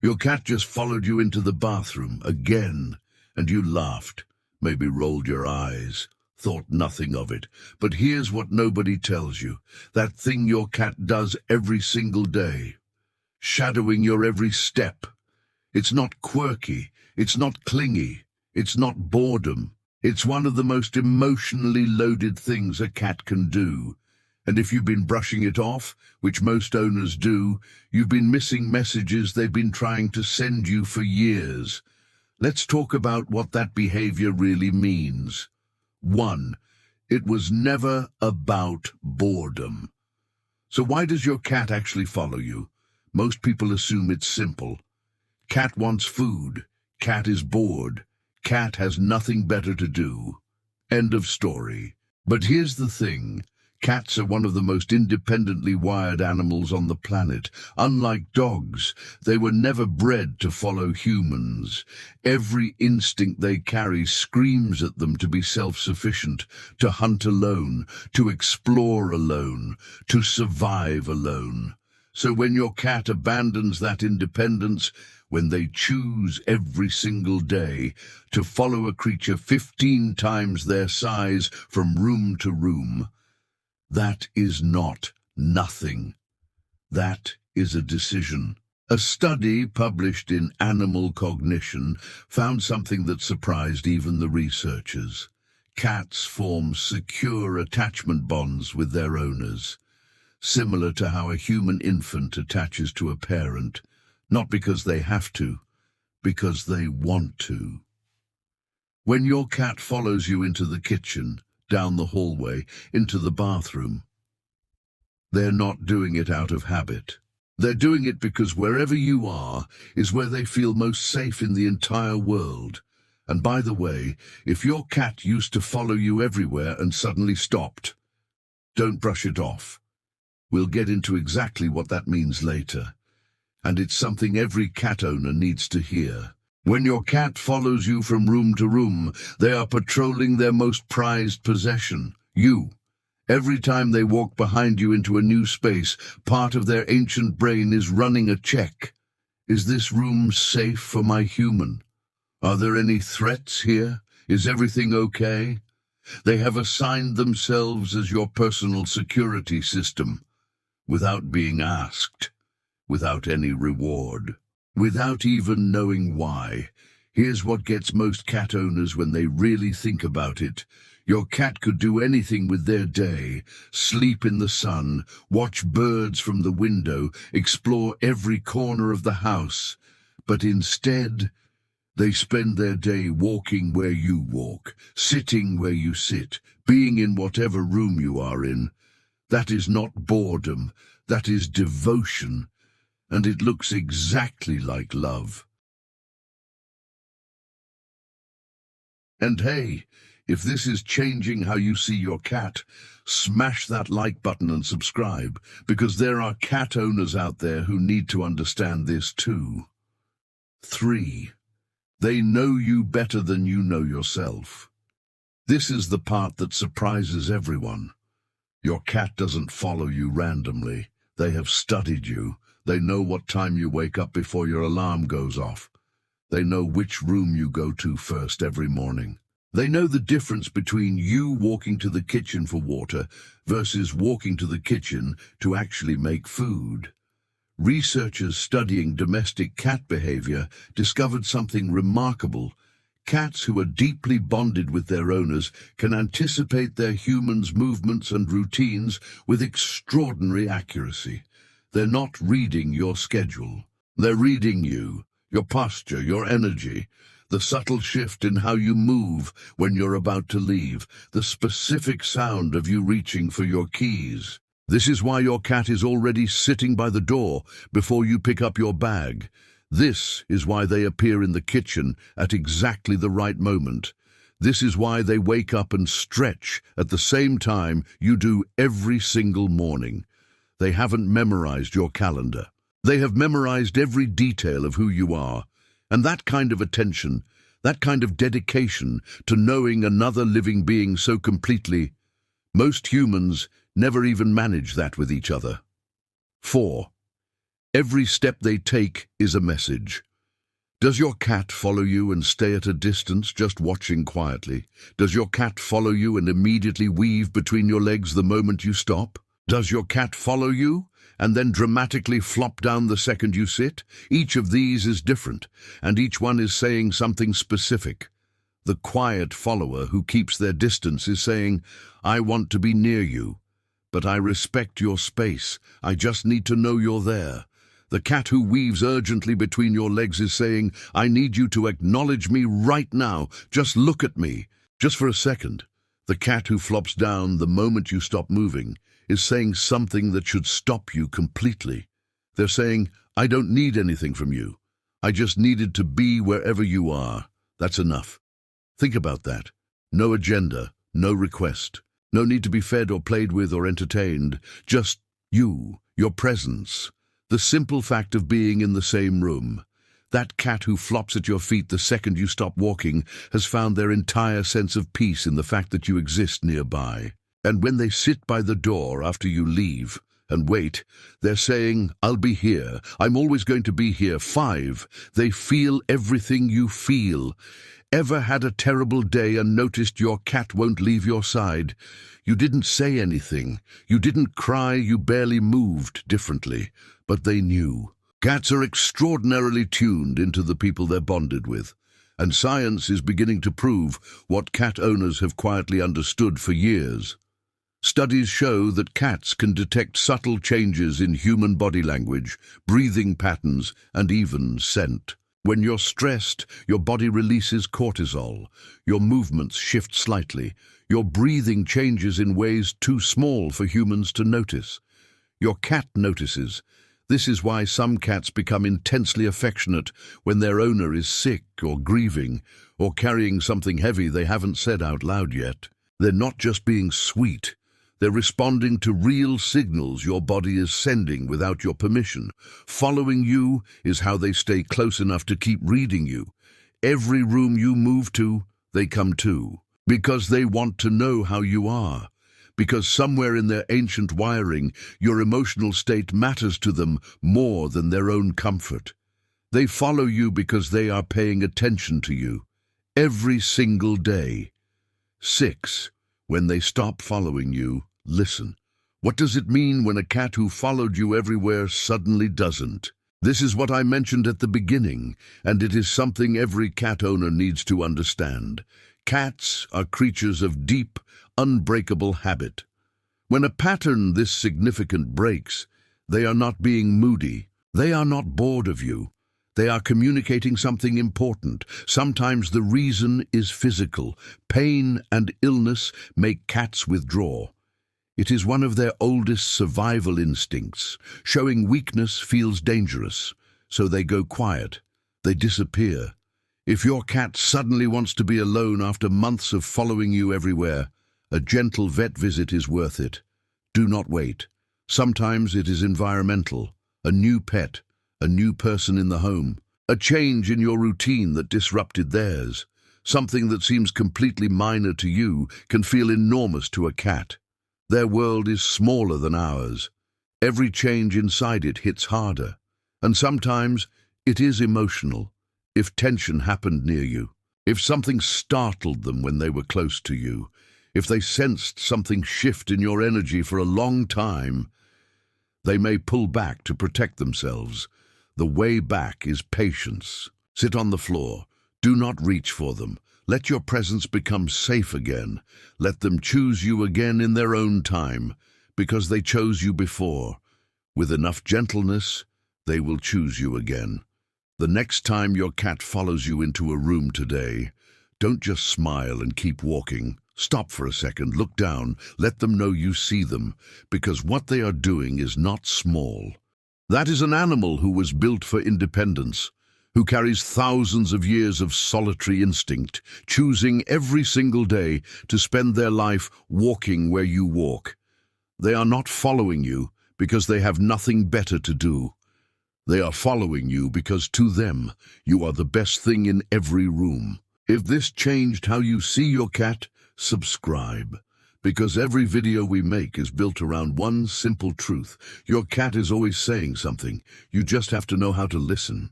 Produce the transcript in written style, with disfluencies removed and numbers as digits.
Your cat just followed you into the bathroom again, and you laughed, maybe rolled your eyes, thought nothing of it. But here's what nobody tells you. That thing your cat does every single day, shadowing your every step. It's not quirky, it's not clingy, it's not boredom. It's one of the most emotionally loaded things a cat can do. And if you've been brushing it off, which most owners do, you've been missing messages they've been trying to send you for years. Let's talk about what that behavior really means. 1. It was never about boredom. So why does your cat actually follow you? Most people assume it's simple. Cat wants food. Cat is bored. Cat has nothing better to do. End of story. But here's the thing. Cats are one of the most independently wired animals on the planet. Unlike dogs, they were never bred to follow humans. Every instinct they carry screams at them to be self-sufficient, to hunt alone, to explore alone, to survive alone. So when your cat abandons that independence, when they choose every single day to follow a creature 15 times their size from room to room, that is not nothing. That is a decision. A study published in Animal Cognition found something that surprised even the researchers. Cats form secure attachment bonds with their owners, similar to how a human infant attaches to a parent, not because they have to, because they want to. When your cat follows you into the kitchen, down the hallway, into the bathroom, they're not doing it out of habit. They're doing it because wherever you are is where they feel most safe in the entire world. And by the way, if your cat used to follow you everywhere and suddenly stopped, don't brush it off. We'll get into exactly what that means later. And it's something every cat owner needs to hear. When your cat follows you from room to room, they are patrolling their most prized possession, you. Every time they walk behind you into a new space, part of their ancient brain is running a check. Is this room safe for my human? Are there any threats here? Is everything okay? They have assigned themselves as your personal security system, without being asked, without any reward. Without even knowing why. Here's what gets most cat owners when they really think about it. Your cat could do anything with their day, sleep in the sun, watch birds from the window, explore every corner of the house. But instead, they spend their day walking where you walk, sitting where you sit, being in whatever room you are in. That is not boredom, that is devotion. And it looks exactly like love. And hey, if this is changing how you see your cat, smash that like button and subscribe, because there are cat owners out there who need to understand this too. 3. They know you better than you know yourself. This is the part that surprises everyone. Your cat doesn't follow you randomly. They have studied you. They know what time you wake up before your alarm goes off. They know which room you go to first every morning. They know the difference between you walking to the kitchen for water versus walking to the kitchen to actually make food. Researchers studying domestic cat behavior discovered something remarkable. Cats who are deeply bonded with their owners can anticipate their humans' movements and routines with extraordinary accuracy. They're not reading your schedule. They're reading you, your posture, your energy, the subtle shift in how you move when you're about to leave, the specific sound of you reaching for your keys. This is why your cat is already sitting by the door before you pick up your bag. This is why they appear in the kitchen at exactly the right moment. This is why they wake up and stretch at the same time you do every single morning. They haven't memorized your calendar. They have memorized every detail of who you are. And that kind of attention, that kind of dedication to knowing another living being so completely, most humans never even manage that with each other. 4. Every step they take is a message. Does your cat follow you and stay at a distance, just watching quietly? Does your cat follow you and immediately weave between your legs the moment you stop? Does your cat follow you and then dramatically flop down the second you sit? Each of these is different, and each one is saying something specific. The quiet follower who keeps their distance is saying, I want to be near you, but I respect your space. I just need to know you're there. The cat who weaves urgently between your legs is saying, I need you to acknowledge me right now. Just look at me. Just for a second. The cat who flops down the moment you stop moving is saying something that should stop you completely. They're saying, I don't need anything from you. I just needed to be wherever you are. That's enough. Think about that. No agenda, no request. No need to be fed or played with or entertained. Just you, your presence. The simple fact of being in the same room. That cat who flops at your feet the second you stop walking has found their entire sense of peace in the fact that you exist nearby. And when they sit by the door after you leave and wait, they're saying, I'll be here. I'm always going to be here. 5. They feel everything you feel. Ever had a terrible day and noticed your cat won't leave your side? You didn't say anything. You didn't cry. You barely moved differently. But they knew. Cats are extraordinarily tuned into the people they're bonded with. And science is beginning to prove what cat owners have quietly understood for years. Studies show that cats can detect subtle changes in human body language, breathing patterns, and even scent. When you're stressed, your body releases cortisol. Your movements shift slightly. Your breathing changes in ways too small for humans to notice. Your cat notices. This is why some cats become intensely affectionate when their owner is sick or grieving or carrying something heavy they haven't said out loud yet. They're not just being sweet. They're responding to real signals your body is sending without your permission. Following you is how they stay close enough to keep reading you. Every room you move to, they come to. Because they want to know how you are. Because somewhere in their ancient wiring, your emotional state matters to them more than their own comfort. They follow you because they are paying attention to you. Every single day. 6. When they stop following you, listen. What does it mean when a cat who followed you everywhere suddenly doesn't? This is what I mentioned at the beginning, and it is something every cat owner needs to understand. Cats are creatures of deep, unbreakable habit. When a pattern this significant breaks, they are not being moody. They are not bored of you. They are communicating something important. Sometimes the reason is physical. Pain and illness make cats withdraw. It is one of their oldest survival instincts. Showing weakness feels dangerous, so they go quiet. They disappear. If your cat suddenly wants to be alone after months of following you everywhere, a gentle vet visit is worth it. Do not wait. Sometimes it is environmental. A new pet, a new person in the home, a change in your routine that disrupted theirs. Something that seems completely minor to you can feel enormous to a cat. Their world is smaller than ours. Every change inside it hits harder. And sometimes it is emotional. If tension happened near you, if something startled them when they were close to you, if they sensed something shift in your energy for a long time, they may pull back to protect themselves. The way back is patience. Sit on the floor. Do not reach for them. Let your presence become safe again. Let them choose you again in their own time, because they chose you before. With enough gentleness, they will choose you again. The next time your cat follows you into a room today, don't just smile and keep walking. Stop for a second, look down, let them know you see them, because what they are doing is not small. That is an animal who was built for independence, who carries thousands of years of solitary instinct, choosing every single day to spend their life walking where you walk. They are not following you because they have nothing better to do. They are following you because to them, you are the best thing in every room. If this changed how you see your cat, subscribe. Because every video we make is built around one simple truth. Your cat is always saying something. You just have to know how to listen.